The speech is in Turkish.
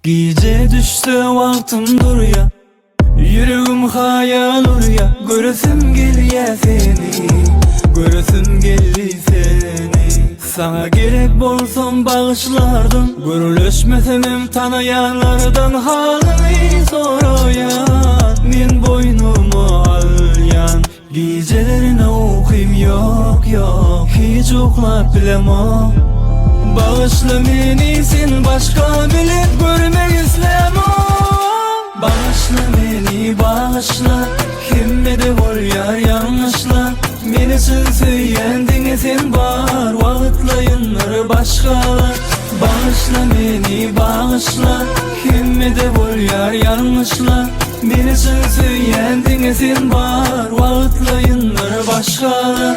Gece düştü vaktimdir ya, yüreğim hayal urya. Göresim geliyor seni, göresim geliyor seni. Sana gerek bolsam bağışlardım, görülüşmesem tanıyanlardan halini sorayan. Men boynumu alyan, gecelerine okuyum yok yok, hiç uklap bilemem. Bağışla meni sen başka bilip görmek istemem. Bağışla meni bağışla, kimmede ol yar yanlışla. Meni için söylendin sen bar, vakıtlayınları başkalar. Bağışla meni bağışla, kimmede ol yar yanlışla. Meni için söylendin sen bar, vakıtlayınları başkalar.